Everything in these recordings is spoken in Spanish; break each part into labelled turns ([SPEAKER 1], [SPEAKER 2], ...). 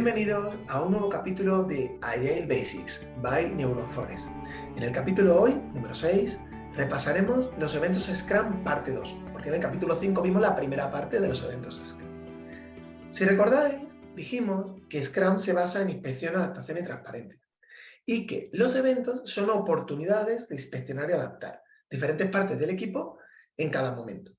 [SPEAKER 1] Bienvenidos a un nuevo capítulo de Agile Basics by Neuroforest. En el capítulo hoy, número 6, repasaremos los eventos Scrum parte 2, porque en el capítulo 5 vimos la primera parte de los eventos Scrum. Si recordáis, dijimos que Scrum se basa en inspección, adaptación y transparencia, y que los eventos son oportunidades de inspeccionar y adaptar diferentes partes del equipo en cada momento.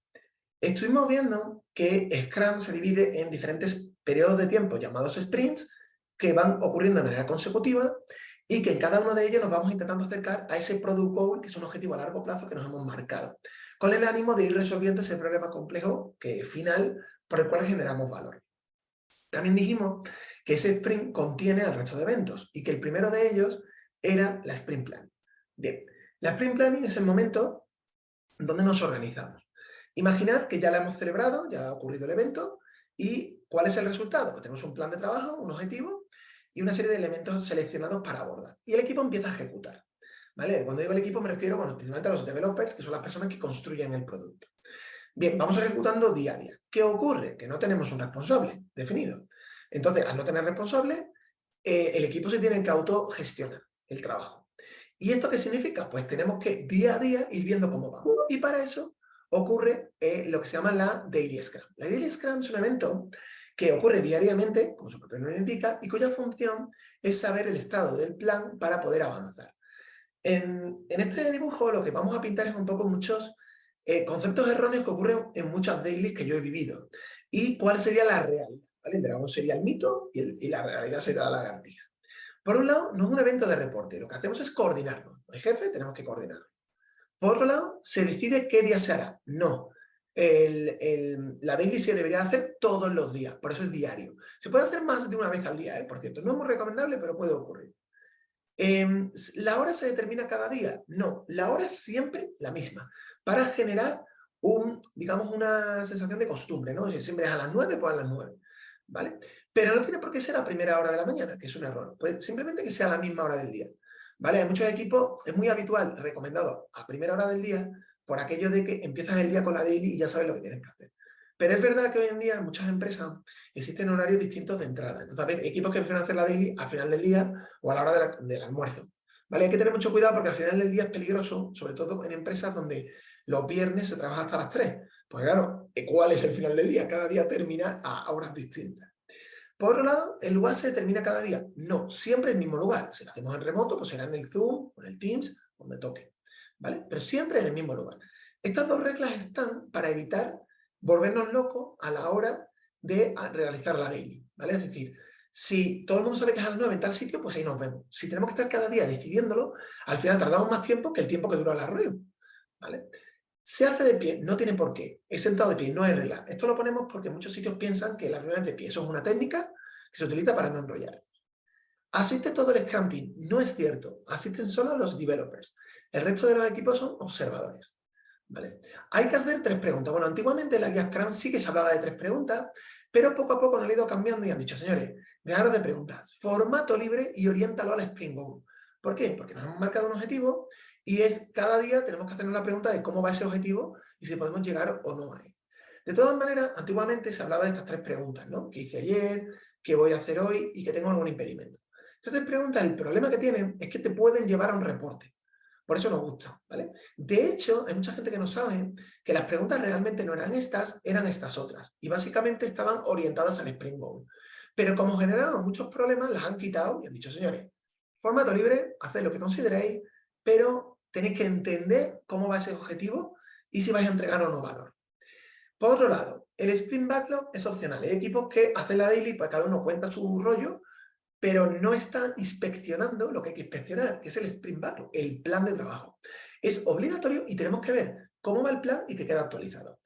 [SPEAKER 1] Estuvimos viendo que Scrum se divide en diferentes periodos de tiempo llamados sprints que van ocurriendo de manera consecutiva y que en cada uno de ellos nos vamos intentando acercar a ese product goal, que es un objetivo a largo plazo que nos hemos marcado, con el ánimo de ir resolviendo ese problema complejo final por el cual generamos valor. También dijimos que ese sprint contiene al resto de eventos y que el primero de ellos era la sprint planning. Bien, la sprint planning es el momento donde nos organizamos. Imaginad que ya la hemos celebrado, ya ha ocurrido el evento, ¿y cuál es el resultado? Pues tenemos un plan de trabajo, un objetivo y una serie de elementos seleccionados para abordar. Y el equipo empieza a ejecutar. ¿Vale? Cuando digo el equipo me refiero, principalmente a los developers, que son las personas que construyen el producto. Bien, vamos ejecutando día a día. ¿Qué ocurre? Que no tenemos un responsable definido. Entonces, al no tener responsable, el equipo se tiene que autogestionar el trabajo. ¿Y esto qué significa? Pues tenemos que día a día ir viendo cómo vamos. Y para eso ocurre lo que se llama la Daily Scrum. La Daily Scrum es un evento que ocurre diariamente, como su propio nombre indica, y cuya función es saber el estado del plan para poder avanzar. En este dibujo lo que vamos a pintar es un poco muchos conceptos erróneos que ocurren en muchas dailies que yo he vivido. ¿Y cuál sería la realidad? ¿Vale? El dragón sería el mito y la realidad sería la lagartija. Por un lado, no es un evento de reporte, lo que hacemos es coordinarnos. El jefe tenemos que coordinar. Por otro lado, se decide qué día se hará. No. La daily se debería hacer todos los días, por eso es diario. Se puede hacer más de una vez al día, por cierto. No es muy recomendable, pero puede ocurrir. ¿La hora se determina cada día? No, la hora es siempre la misma, para generar digamos, una sensación de costumbre, ¿no? Si siempre es a las 9, pues a las 9, ¿vale? Pero no tiene por qué ser a primera hora de la mañana, que es un error. Pues simplemente que sea a la misma hora del día, ¿vale? En muchos equipos es muy habitual, recomendado a primera hora del día, por aquello de que empiezas el día con la daily y ya sabes lo que tienes que hacer. Pero es verdad que hoy en día en muchas empresas existen horarios distintos de entrada. Entonces, hay equipos que prefieren hacer la daily al final del día o a la hora del almuerzo. ¿Vale? Hay que tener mucho cuidado porque al final del día es peligroso, sobre todo en empresas donde los viernes se trabaja hasta las 3. Pues claro, ¿cuál es el final del día? Cada día termina a horas distintas. Por otro lado, ¿el lugar se determina cada día? No, siempre en el mismo lugar. Si lo hacemos en remoto, pues será en el Zoom, o en el Teams, donde toque. ¿Vale? Pero siempre en el mismo lugar. Estas dos reglas están para evitar volvernos locos a la hora de realizar la daily. ¿Vale? Es decir, si todo el mundo sabe que es a las 9 en tal sitio, pues ahí nos vemos. Si tenemos que estar cada día decidiéndolo, al final tardamos más tiempo que el tiempo que dura la reunión. ¿Vale? Se hace de pie, no tiene por qué. Es sentado de pie, no hay regla. Esto lo ponemos porque muchos sitios piensan que las reuniones de pie. Eso es una técnica que se utiliza para no enrollar. ¿Asiste todo el Scrum Team? No es cierto. Asisten solo los developers. El resto de los equipos son observadores. ¿Vale? Hay que hacer 3 preguntas. Bueno, antiguamente en la guía Scrum sí que se hablaba de 3 preguntas, pero poco a poco nos han ido cambiando y han dicho, señores, dejaros de preguntas. Formato libre y oriéntalo al Sprint Goal. ¿Por qué? Porque nos hemos marcado un objetivo y es cada día tenemos que hacernos la pregunta de cómo va ese objetivo y si podemos llegar o no a él. De todas maneras, antiguamente se hablaba de estas 3 preguntas, ¿no? ¿Qué hice ayer? ¿Qué voy a hacer hoy? Y que tengo algún impedimento. Estas 3 preguntas, el problema que tienen es que te pueden llevar a un reporte. Por eso nos gusta, ¿vale? De hecho, hay mucha gente que no sabe que las preguntas realmente no eran estas otras. Y básicamente estaban orientadas al Sprint Goal. Pero como generaban muchos problemas, las han quitado y han dicho, señores, formato libre, haced lo que consideréis, pero tenéis que entender cómo va ese objetivo y si vais a entregar o no valor. Por otro lado, el Sprint Backlog es opcional. Hay equipos que hacen la daily, pues cada uno cuenta su rollo, pero no están inspeccionando lo que hay que inspeccionar, que es el Sprint Backlog, el plan de trabajo. Es obligatorio y tenemos que ver cómo va el plan y que quede actualizado.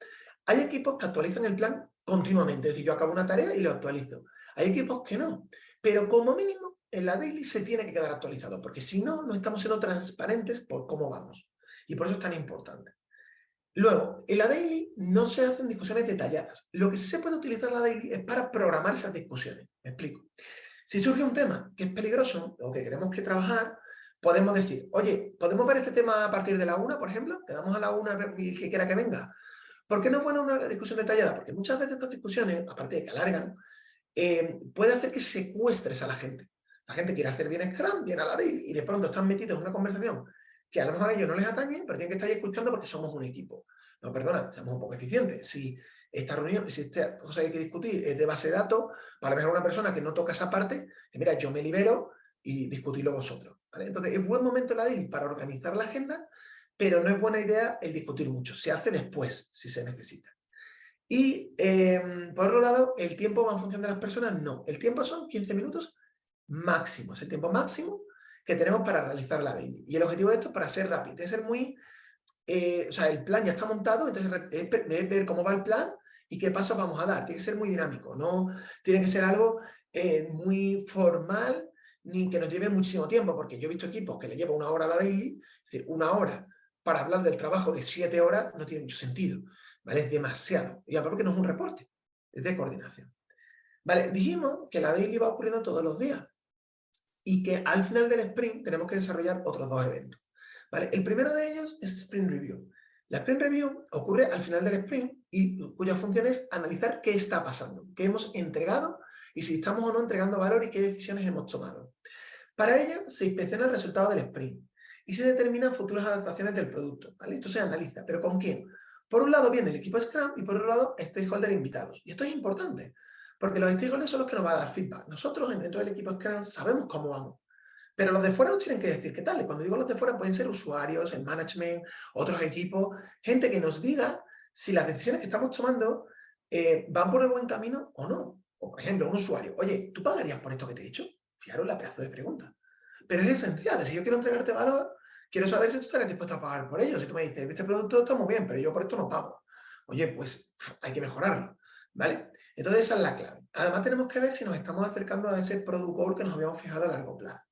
[SPEAKER 1] Hay equipos que actualizan el plan continuamente, es decir, yo acabo una tarea y lo actualizo. Hay equipos que no, pero como mínimo en la daily se tiene que quedar actualizado, porque si no, no estamos siendo transparentes por cómo vamos. Y por eso es tan importante. Luego, en la daily no se hacen discusiones detalladas. Lo que sí se puede utilizar la daily es para programar esas discusiones. Me explico. Si surge un tema que es peligroso o que queremos que trabajar, podemos decir, oye, ¿podemos ver este tema a partir de la 1, por ejemplo? Quedamos a la 1 y que quiera que venga. ¿Por qué no es buena una discusión detallada? Porque muchas veces estas discusiones, aparte de que alargan, puede hacer que secuestres a la gente. La gente quiere hacer bien Scrum, bien a la daily, y de pronto están metidos en una conversación que a lo mejor a ellos no les atañe, pero tienen que estar ahí escuchando porque somos un equipo. No, perdona, seamos un poco eficientes. Si esta reunión, si esta cosa que hay que discutir es de base de datos, para mejor una persona que no toca esa parte, mira, yo me libero y discutirlo vosotros. ¿Vale? Entonces, es buen momento la daily para organizar la agenda, pero no es buena idea el discutir mucho. Se hace después, si se necesita. Y, por otro lado, ¿el tiempo va en función de las personas? No. El tiempo son 15 minutos máximo. Es el tiempo máximo que tenemos para realizar la daily. Y el objetivo de esto es para ser rápido. Tiene que ser muy... o sea, el plan ya está montado, entonces es ver cómo va el plan y qué pasos vamos a dar. Tiene que ser muy dinámico. No tiene que ser algo muy formal ni que nos lleve muchísimo tiempo, porque yo he visto equipos que le lleva 1 hora a la daily, es decir, 1 hora para hablar del trabajo de 7 horas no tiene mucho sentido. ¿Vale? Es demasiado. Y aparte que no es un reporte, es de coordinación. Vale, dijimos que la daily va ocurriendo todos los días y que al final del sprint tenemos que desarrollar otros 2 eventos. ¿Vale? El primero de ellos es Sprint Review. La Sprint Review ocurre al final del sprint y cuya función es analizar qué está pasando, qué hemos entregado y si estamos o no entregando valor y qué decisiones hemos tomado. Para ello se inspecciona el resultado del sprint y se determinan futuras adaptaciones del producto. ¿Vale? Esto se analiza, ¿pero con quién? Por un lado viene el equipo Scrum y por otro lado stakeholders invitados. Y esto es importante, porque los stakeholders son los que nos van a dar feedback. Nosotros dentro del equipo Scrum sabemos cómo vamos, pero los de fuera nos tienen que decir qué tal. Y cuando digo los de fuera pueden ser usuarios, el management, otros equipos, gente que nos diga si las decisiones que estamos tomando van por el buen camino o no. O por ejemplo, un usuario, oye, ¿tú pagarías por esto que te he dicho? Fijaros la pedazo de pregunta. Pero es esencial, si yo quiero entregarte valor, quiero saber si tú estarías dispuesto a pagar por ello. Si tú me dices, este producto está muy bien, pero yo por esto no pago. Oye, pues hay que mejorarlo, ¿vale? Entonces esa es la clave. Además tenemos que ver si nos estamos acercando a ese product goal que nos habíamos fijado a largo plazo.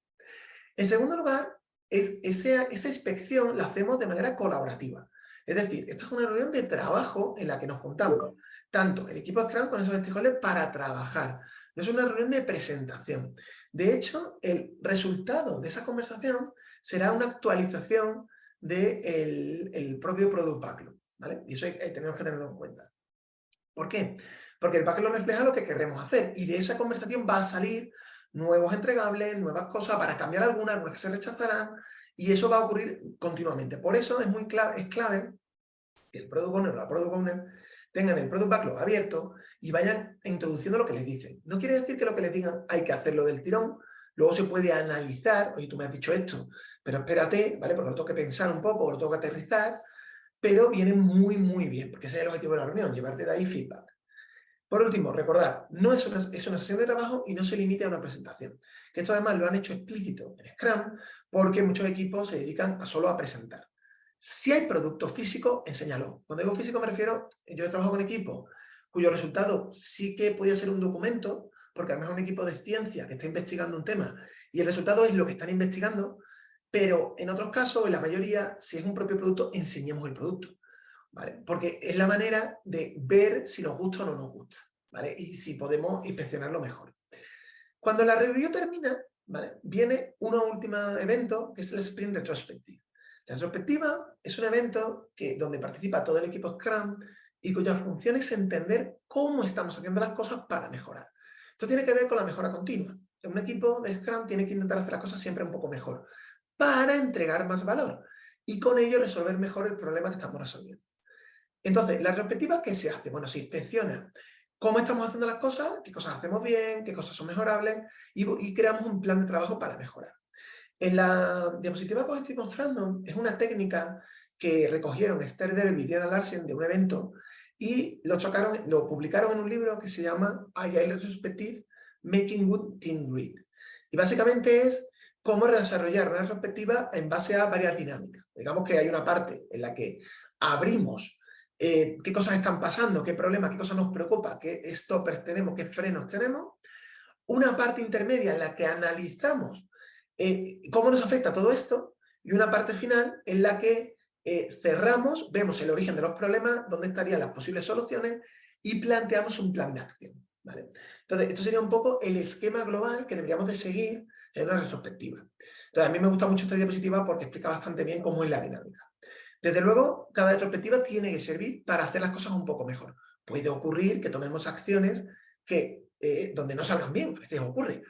[SPEAKER 1] En segundo lugar, esa inspección la hacemos de manera colaborativa. Es decir, esta es una reunión de trabajo en la que nos juntamos, tanto el equipo Scrum con esos stakeholders para trabajar. No es una reunión de presentación. De hecho, el resultado de esa conversación será una actualización del propio Product Backlog, ¿vale? Y eso tenemos que tenerlo en cuenta. ¿Por qué? Porque el backlog refleja lo que queremos hacer y de esa conversación va a salir nuevos entregables, nuevas cosas para cambiar algunas que se rechazarán y eso va a ocurrir continuamente. Por eso es clave que el Product Owner o la Product Owner tengan el Product Backlog abierto y vayan introduciendo lo que les dicen. No quiere decir que lo que les digan hay que hacerlo del tirón, luego se puede analizar, oye, tú me has dicho esto, pero espérate, ¿vale? Porque lo tengo que pensar un poco, lo tengo que aterrizar, pero viene muy, muy bien, porque ese es el objetivo de la reunión, llevarte de ahí feedback. Por último, recordar, no es una sesión de trabajo y no se limite a una presentación. Que esto además lo han hecho explícito en Scrum porque muchos equipos se dedican solo a presentar. Si hay producto físico, enséñalo. Cuando digo físico me refiero, yo he trabajado con equipos cuyo resultado sí que podía ser un documento, porque a lo mejor un equipo de ciencia que está investigando un tema y el resultado es lo que están investigando, pero en otros casos, en la mayoría, si es un propio producto, enseñemos el producto. ¿Vale? Porque es la manera de ver si nos gusta o no nos gusta, ¿vale? Y si podemos inspeccionarlo mejor. Cuando la review termina, ¿vale? Viene un último evento que es el Sprint Retrospective. La retrospectiva es un evento donde participa todo el equipo Scrum y cuya función es entender cómo estamos haciendo las cosas para mejorar. Esto tiene que ver con la mejora continua. Un equipo de Scrum tiene que intentar hacer las cosas siempre un poco mejor para entregar más valor y con ello resolver mejor el problema que estamos resolviendo. Entonces, la retrospectiva, ¿qué se hace? Bueno, se inspecciona cómo estamos haciendo las cosas, qué cosas hacemos bien, qué cosas son mejorables y creamos un plan de trabajo para mejorar. En la diapositiva que os estoy mostrando es una técnica que recogieron Esther Derby y Diana Larsen de un evento y lo publicaron en un libro que se llama Agile Retrospective, Making Good Team Grit. Y básicamente es cómo desarrollar una retrospectiva en base a varias dinámicas. Digamos que hay una parte en la que abrimos qué cosas están pasando, qué problemas, qué cosas nos preocupa, qué stoppers tenemos, qué frenos tenemos. Una parte intermedia en la que analizamos cómo nos afecta todo esto y una parte final en la que cerramos, vemos el origen de los problemas, dónde estarían las posibles soluciones y planteamos un plan de acción. ¿Vale? Entonces, esto sería un poco el esquema global que deberíamos de seguir en una retrospectiva. Entonces, a mí me gusta mucho esta diapositiva porque explica bastante bien cómo es la dinámica. Desde luego, cada retrospectiva tiene que servir para hacer las cosas un poco mejor. Puede ocurrir que tomemos acciones que donde no salgan bien, a veces ocurre.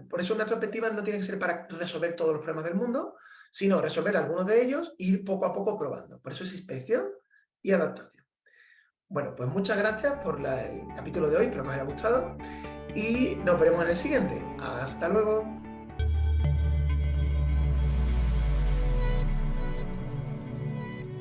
[SPEAKER 1] Por eso una perspectiva no tiene que ser para resolver todos los problemas del mundo, sino resolver algunos de ellos y ir poco a poco probando. Por eso es inspección y adaptación. Bueno, pues muchas gracias por el capítulo de hoy, espero que os haya gustado y nos veremos en el siguiente. Hasta luego.